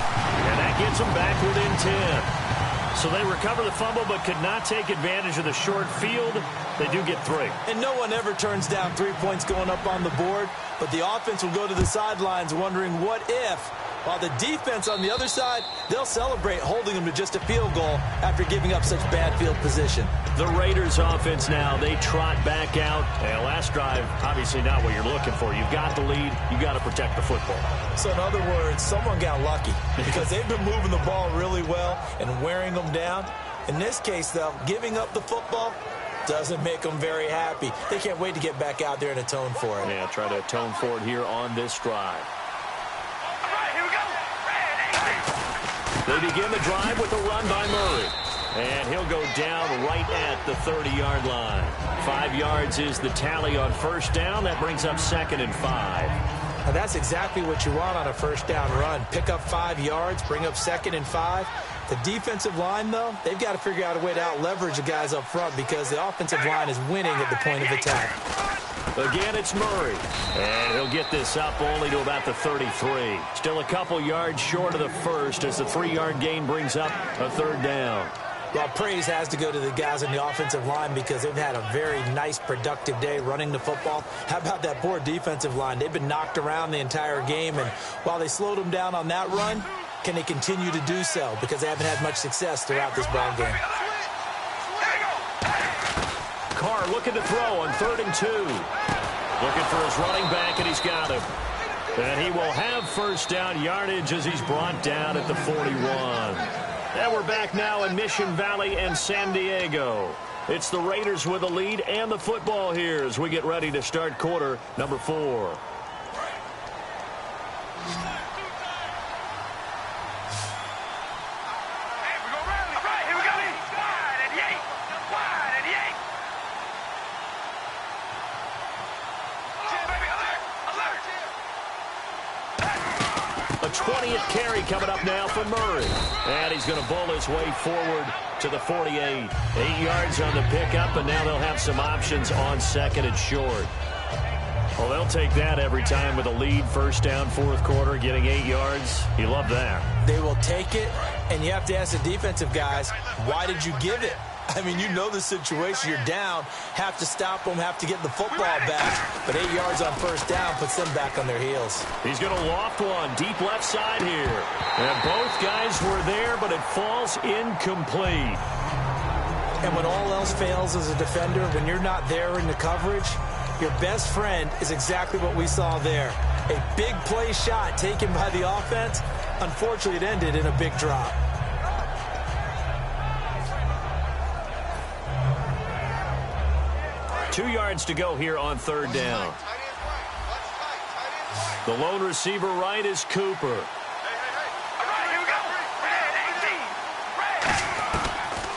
And that gets them back within 10. So they recover the fumble but could not take advantage of the short field. They do get 3. And no one ever turns down 3 points going up on the board, but the offense will go to the sidelines wondering what if. While the defense on the other side, they'll celebrate holding them to just a field goal after giving up such bad field position. The Raiders offense now, they trot back out. And last drive, obviously not what you're looking for. You've got the lead. You've got to protect the football. So in other words, someone got lucky because they've been moving the ball really well and wearing them down. In this case, though, giving up the football doesn't make them very happy. They can't wait to get back out there and atone for it. Yeah, try to atone for it here on this drive. They begin the drive with a run by Murray. And he'll go down right at the 30-yard line. 5 yards is the tally on first down. That brings up 2nd and 5. Now that's exactly what you want on a first down run. Pick up 5 yards, bring up 2nd and 5. The defensive line, though, they've got to figure out a way to out-leverage the guys up front because the offensive line is winning at the point of attack. Again, it's Murray. And he'll get this up only to about the 33. Still a couple yards short of the first as the 3-yard gain brings up a 3rd down. Well, praise has to go to the guys on the offensive line because they've had a very nice, productive day running the football. How about that poor defensive line? They've been knocked around the entire game, and while they slowed them down on that run, can they continue to do so? Because they haven't had much success throughout this ball game. Carr looking to throw on 3rd and 2. Looking for his running back, and he's got him. And he will have first down yardage as he's brought down at the 41. And we're back now in Mission Valley and San Diego. It's the Raiders with the lead and the football here as we get ready to start quarter number 4. A 20th carry coming up now for Murray. And he's going to bowl his way forward to the 48. 8 yards on the pickup, and now they'll have some options on 2nd and short. Well, they'll take that every time with a lead. First down, 4th quarter, getting 8 yards. You love that. They will take it, and you have to ask the defensive guys, why did you give it? I mean, you know the situation. You're down, have to stop them, have to get the football back. But 8 yards on first down puts them back on their heels. He's going to loft one deep left side here. And both guys were there, but it falls incomplete. And when all else fails as a defender, when you're not there in the coverage, your best friend is exactly what we saw there. A big play shot taken by the offense. Unfortunately, it ended in a big drop. Two yards to go here on 3rd down. The lone receiver right is Cooper.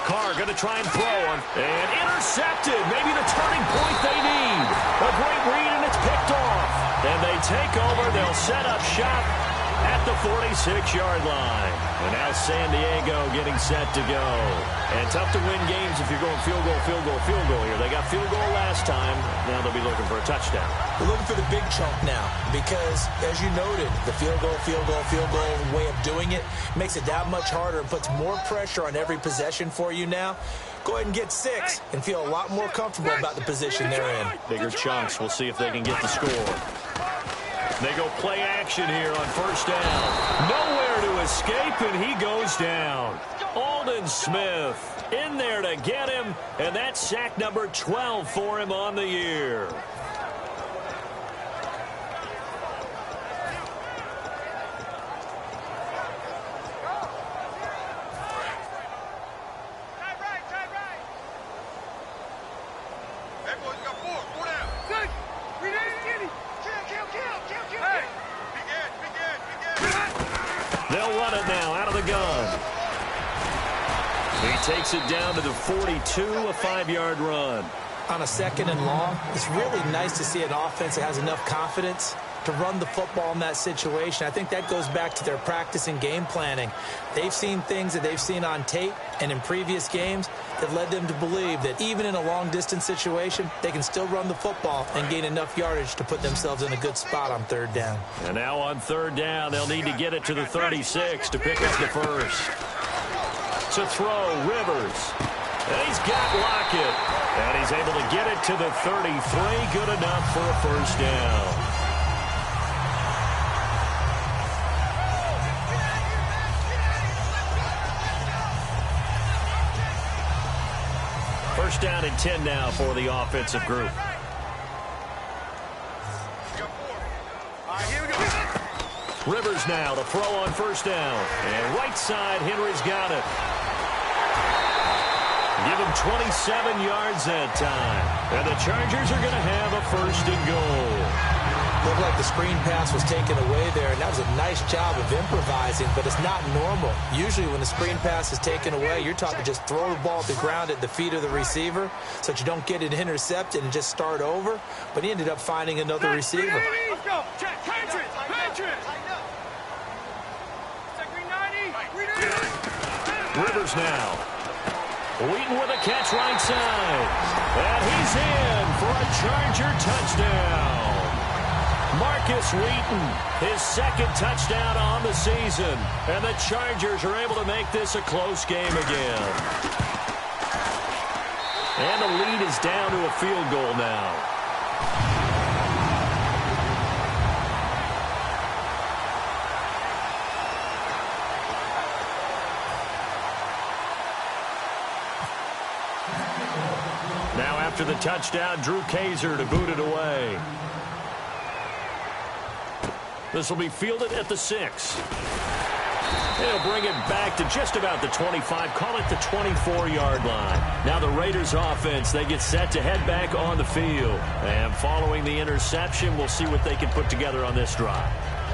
Carr They're going to try and throw him. And intercepted. Maybe the turning point they need. A great read, and it's picked off. And they take over. They'll set up shop at the 46-yard line. And now San Diego getting set to go. And tough to win games if you're going field goal, field goal, field goal here. They got field goal last time. Now they'll be looking for a touchdown. We're looking for the big chunk now because, as you noted, the field goal way of doing it makes it that much harder and puts more pressure on every possession for you now. Go ahead and get 6 and feel a lot more comfortable about the position they're in. Bigger chunks. We'll see if they can get the score. They go play action here on first down. Nowhere to escape, and he goes down. Aldon Smith in there to get him, and that's sack number 12 for him on the year. They'll run it now out of the gun. He takes it down to the 42, a 5-yard run. On a second and long, it's really nice to see an offense that has enough confidence to run the football in that situation. I think that goes back to their practice and game planning. They've seen things that they've seen on tape and in previous games that led them to believe that even in a long-distance situation, they can still run the football and gain enough yardage to put themselves in a good spot on third down. And now on third down, they'll need to get it to the 36 to pick up the first. To throw, Rivers. And he's got Lockett. And he's able to get it to the 33. Good enough for a first down. First down and 10 now for the offensive group. Rivers now to throw on first down. And right side, Henry's got it. Give him 27 yards that time. And the Chargers are going to have a first and goal. Looked like the screen pass was taken away there, and that was a nice job of improvising, but it's not normal. Usually when the screen pass is taken away, you're taught to just throw the ball at the ground at the feet of the receiver so that you don't get it intercepted and just start over. But he ended up finding another receiver. Let's go. Check. Patriots. Rivers now. Wheaton with a catch right side. And he's in for a Charger touchdown. Marcus Wheaton, his second touchdown on the season. And the Chargers are able to make this a close game again. And the lead is down to a field goal now. Now after the touchdown, Drew Kaiser to boot it away. This will be fielded at the 6. They'll bring it back to just about the 25, call it the 24-yard line. Now the Raiders offense, they get set to head back on the field. And following the interception, we'll see what they can put together on this drive.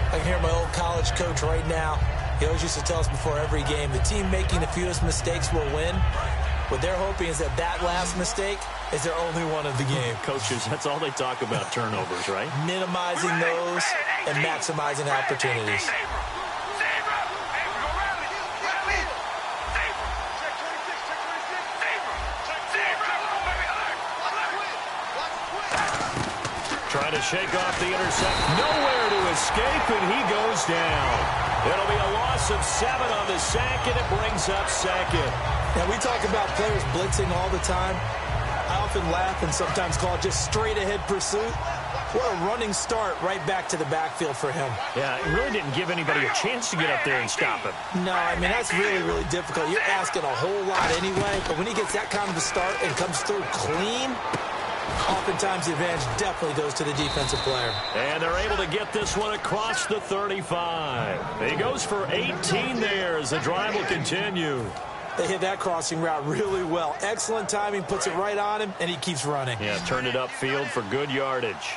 I can hear my old college coach right now. He always used to tell us before every game, the team making the fewest mistakes will win. What they're hoping is that last mistake is their only one of the game. Coaches, that's all they talk about, turnovers, right? Minimizing those and maximizing opportunities. Trying to shake off the intercept. Nowhere to escape, and he goes down. It'll be a loss of 7 on the sack, and it brings up second. Now, we talk about players blitzing all the time. I often laugh and sometimes call it just straight-ahead pursuit. What a running start right back to the backfield for him. Yeah, it really didn't give anybody a chance to get up there and stop him. No, I mean, that's really, really difficult. You're asking a whole lot anyway, but when he gets that kind of a start and comes through clean, oftentimes the advantage definitely goes to the defensive player. And they're able to get this one across the 35. He goes for 18 there as the drive will continue. They hit that crossing route really well. Excellent timing, puts it right on him, and he keeps running. Yeah, turned it upfield for good yardage.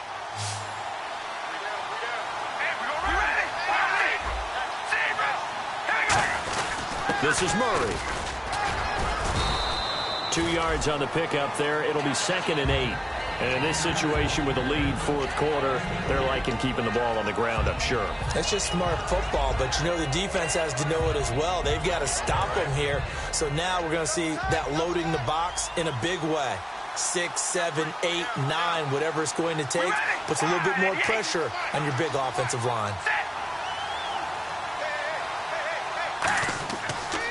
This is Murray. 2 yards on the pickup there. It'll be 2nd and 8. And in this situation with a lead fourth quarter, they're liking keeping the ball on the ground, I'm sure. That's just smart football, but you know the defense has to know it as well. They've got to stop them here. So now we're going to see that loading the box in a big way. 6, 7, 8, 9, whatever it's going to take, puts a little bit more pressure on your big offensive line.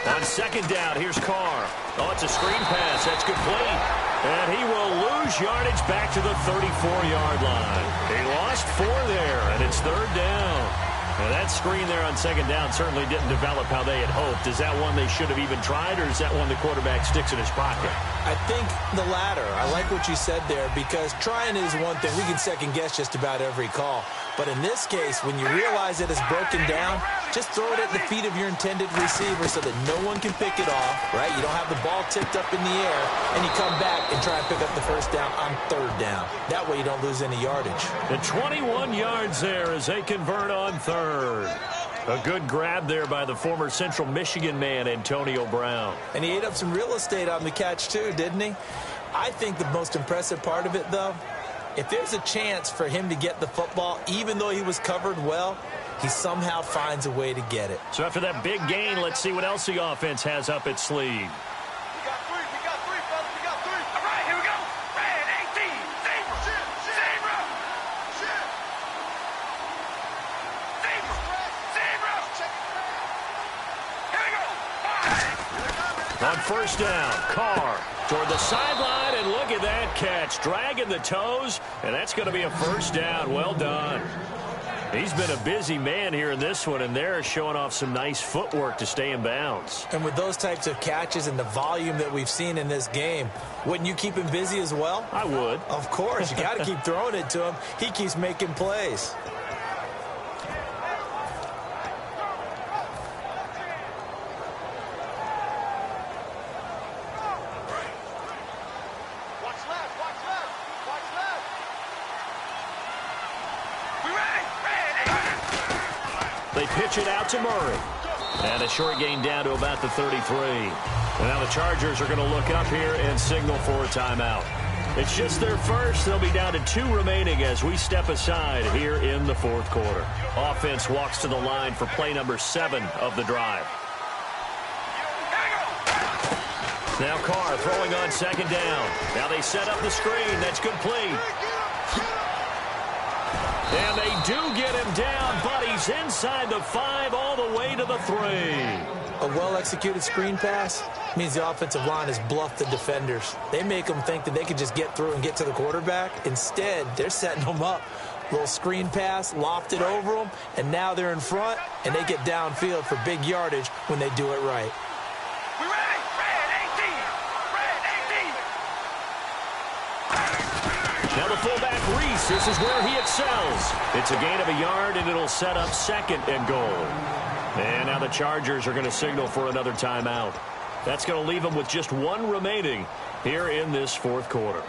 On 2nd down, here's Carr. Oh, it's a screen pass. That's complete. And he will lose yardage back to the 34-yard line. He lost 4 there, and it's 3rd down. Now, that screen there on 2nd down certainly didn't develop how they had hoped. Is that one they should have even tried, or is that one the quarterback sticks in his pocket? I think the latter. I like what you said there, because trying is one thing. We can second-guess just about every call. But in this case, when you realize that it's broken down, just throw it at the feet of your intended receiver so that no one can pick it off, right? You don't have the ball tipped up in the air, and you come back and try and pick up the first down on 3rd down. That way you don't lose any yardage. The 21 yards there as they convert on 3rd. A good grab there by the former Central Michigan man, Antonio Brown. And he ate up some real estate on the catch, too, didn't he? I think the most impressive part of it, though, if there's a chance for him to get the football, even though he was covered well, he somehow finds a way to get it. So after that big gain, let's see what else the offense has up its sleeve. We got 3, fellas. We got 3. All right, here we go. Red 18. Zebra. Zebra. Zebra. Here we go. 5. On 1st down, Carr toward the sideline, and look at that catch. Dragging the toes, and that's going to be a 1st down. Well done. He's been a busy man here in this one, and they're showing off some nice footwork to stay in bounds. And with those types of catches and the volume that we've seen in this game, wouldn't you keep him busy as well? I would. Of course. You got to keep throwing it to him. He keeps making plays. They pitch it out to Murray. And a short gain down to about the 33. And now the Chargers are going to look up here and signal for a timeout. It's just their first. They'll be down to 2 remaining as we step aside here in the fourth quarter. Offense walks to the line for play number 7 of the drive. Now Carr throwing on 2nd down. Now they set up the screen. That's complete. And they do get him down, but he's inside the 5 all the way to the 3. A well-executed screen pass means the offensive line has bluffed the defenders. They make them think that they can just get through and get to the quarterback. Instead, they're setting them up. Little screen pass, lofted over them, and now they're in front, and they get downfield for big yardage when they do it right. We ready? Red 18. Red 18. Now the fullback, Reese, this is where he excels. It's a gain of a yard, and it'll set up 2nd and goal. And now the Chargers are going to signal for another timeout. That's going to leave them with just 1 remaining here in this fourth quarter.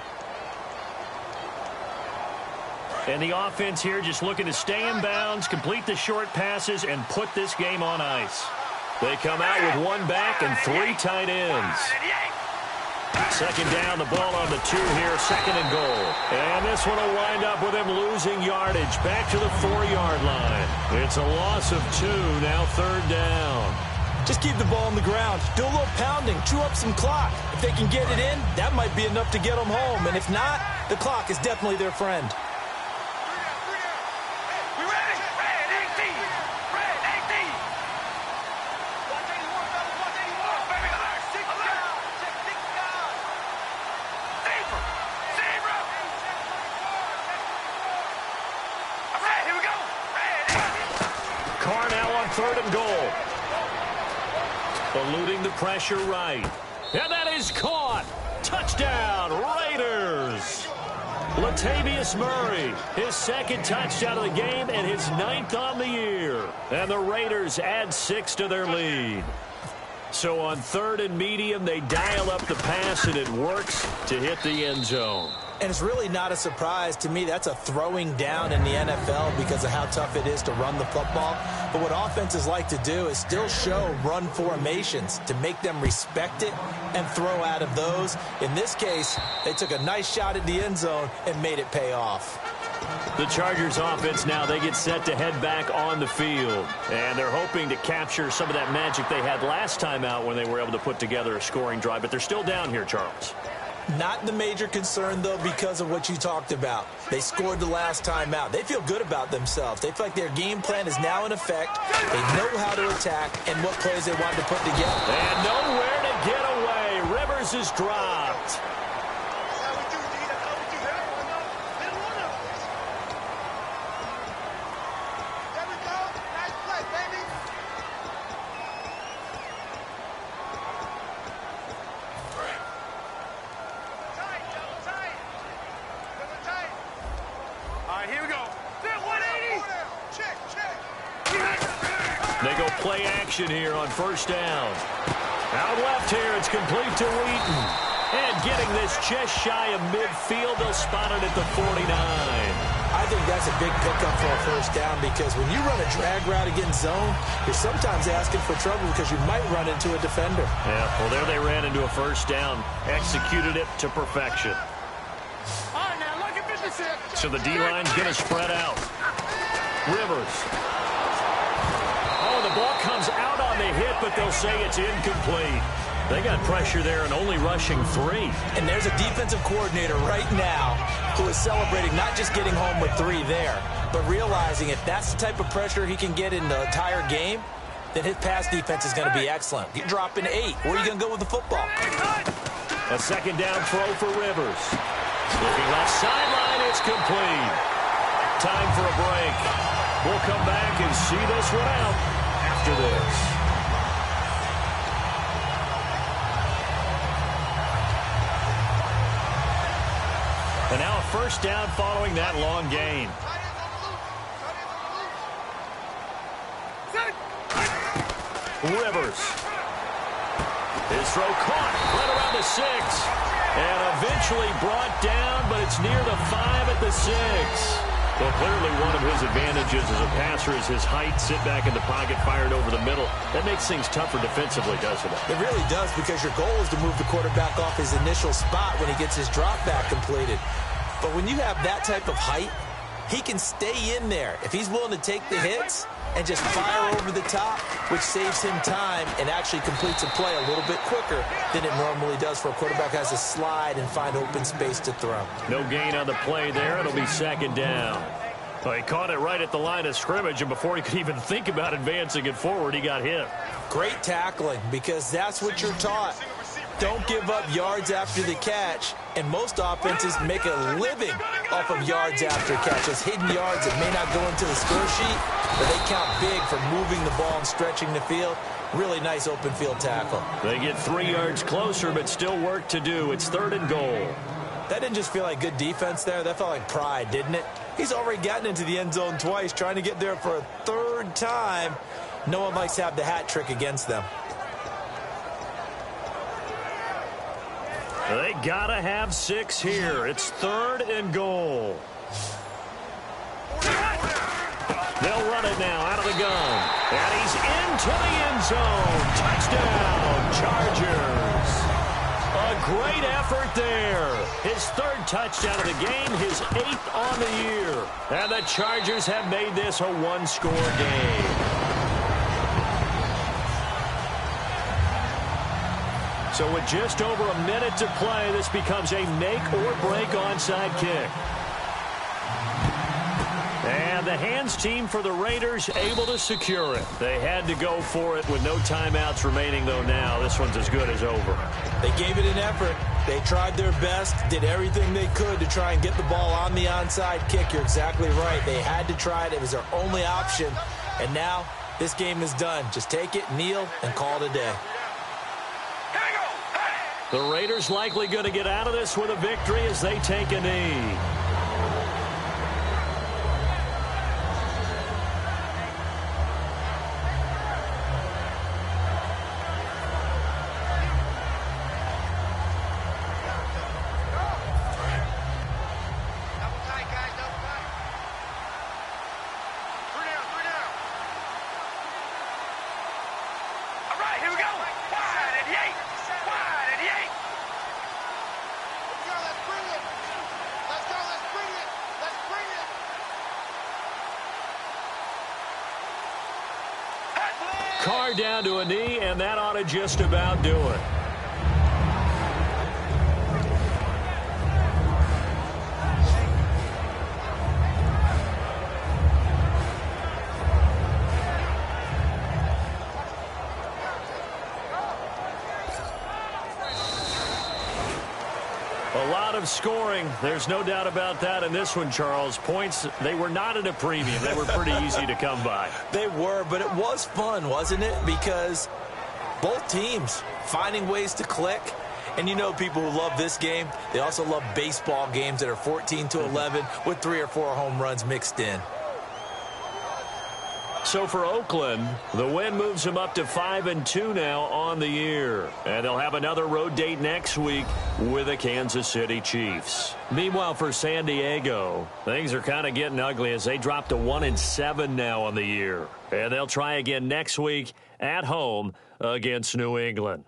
And the offense here just looking to stay in bounds, complete the short passes, and put this game on ice. They come out with 1 back and 3 tight ends. 2nd down, the ball on the 2 here, 2nd and goal. And this one will wind up with him losing yardage back to the 4-yard line. It's a loss of 2, now 3rd down. Just keep the ball on the ground. Do a little pounding. Chew up some clock. If they can get it in, that might be enough to get them home. And if not, the clock is definitely their friend. We ready? Red 18. Red 18. Watch 81, fellas. Watch 81. Baby, alert. 6 down. 6 down. Zebra. Zebra. All right, here we go. Red 18. Carr now on 3rd and goal. Eluding the pressure right. And that is caught. Touchdown, Raiders. Latavius Murray, his 2nd touchdown of the game and his 9th on the year. And the Raiders add 6 to their lead. So on 3rd and medium, they dial up the pass, and it works to hit the end zone. And it's really not a surprise to me. That's a throwing down in the NFL because of how tough it is to run the football. But what offenses like to do is still show run formations to make them respect it and throw out of those. In this case, they took a nice shot at the end zone and made it pay off. The Chargers offense now, they get set to head back on the field. And they're hoping to capture some of that magic they had last time out when they were able to put together a scoring drive. But they're still down here, Charles. Not the major concern, though, because of what you talked about. They scored the last time out. They feel good about themselves. They feel like their game plan is now in effect. They know how to attack and what plays they want to put together. And nowhere to get away. Rivers is dropped. They go play action here on first down. Out left here, it's complete to Wheaton. And getting this just shy of midfield, they'll spot it at the 49. I think that's a big pickup for a first down because when you run a drag route against zone, you're sometimes asking for trouble because you might run into a defender. Yeah, well, there they ran into a first down. Executed it to perfection. All right, now look at business here. So the D-line's going to spread out. Rivers. Oh, the ball comes out on the hit, but they'll say it's incomplete. They got pressure there and only rushing 3. And there's a defensive coordinator right now who is celebrating not just getting home with 3 there, but realizing if that's the type of pressure he can get in the entire game, then his pass defense is going to be excellent. You're dropping 8. Where are you going to go with the football? A second down throw for Rivers. Looking left sideline, it's complete. Time for a break. We'll come back and see this one out after this. And now a first down following that long gain. Rivers. His throw caught right around the 6. And eventually brought down, but it's near the 5 at the 6. Well, clearly one of his advantages as a passer is his height. Sit back in the pocket, fired over the middle. That makes things tougher defensively, doesn't it? It really does, because your goal is to move the quarterback off his initial spot when he gets his drop back completed. But when you have that type of height, he can stay in there if he's willing to take the hits and just fire over the top, which saves him time and actually completes a play a little bit quicker than it normally does for a quarterback who has to slide and find open space to throw. No gain on the play there. It'll be second down. Well, he caught it right at the line of scrimmage, and before he could even think about advancing it forward, he got hit. Great tackling, because that's what you're taught. Don't give up yards after the catch, and most offenses make a living off of yards after catch. Those hidden yards that may not go into the score sheet, but they count big for moving the ball and stretching the field. Really nice open field tackle. They get 3 yards closer, but still work to do. It's 3rd and goal. That didn't just feel like good defense there. That felt like pride, didn't it? He's already gotten into the end zone twice, trying to get there for a 3rd time. No one likes to have the hat trick against them. They gotta have 6 here. It's 3rd and goal. They'll run it now out of the gun. And he's into the end zone. Touchdown, Chargers. A great effort there. His 3rd touchdown of the game, his 8th on the year. And the Chargers have made this a 1-score game. So with just over a minute to play, this becomes a make-or-break onside kick. And the hands team for the Raiders able to secure it. They had to go for it with no timeouts remaining, though now. This one's as good as over. They gave it an effort. They tried their best, did everything they could to try and get the ball on the onside kick. You're exactly right. They had to try it. It was their only option. And now this game is done. Just take it, kneel, and call it a day. The Raiders likely going to get out of this with a victory as they take a knee. go. Wide and yank. Wide and yank. Let's go, let's bring it. Let's go, let's bring it. Let's bring it. Carr down to a knee, and that ought to just about do it. A lot of scoring. There's no doubt about that in this one, Charles. Points, they were not at a premium. They were pretty easy to come by. They were, but it was fun, wasn't it? Because both teams finding ways to click. And you know people who love this game, they also love baseball games that are 14-11 with 3 or 4 home runs mixed in. So for Oakland, the win moves them up to 5-2 now on the year. And they'll have another road date next week with the Kansas City Chiefs. Meanwhile, for San Diego, things are kind of getting ugly as they drop to 1-7 now on the year. And they'll try again next week at home against New England.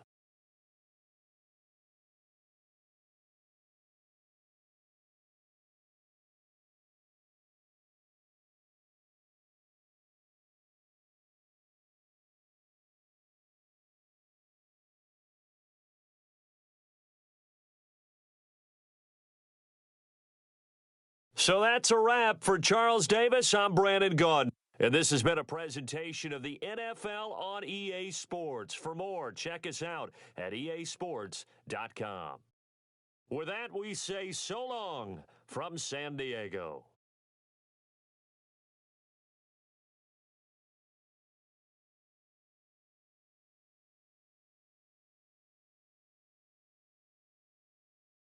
So that's a wrap. For Charles Davis, I'm Brandon Gaudin. And this has been a presentation of the NFL on EA Sports. For more, check us out at easports.com. With that, we say so long from San Diego.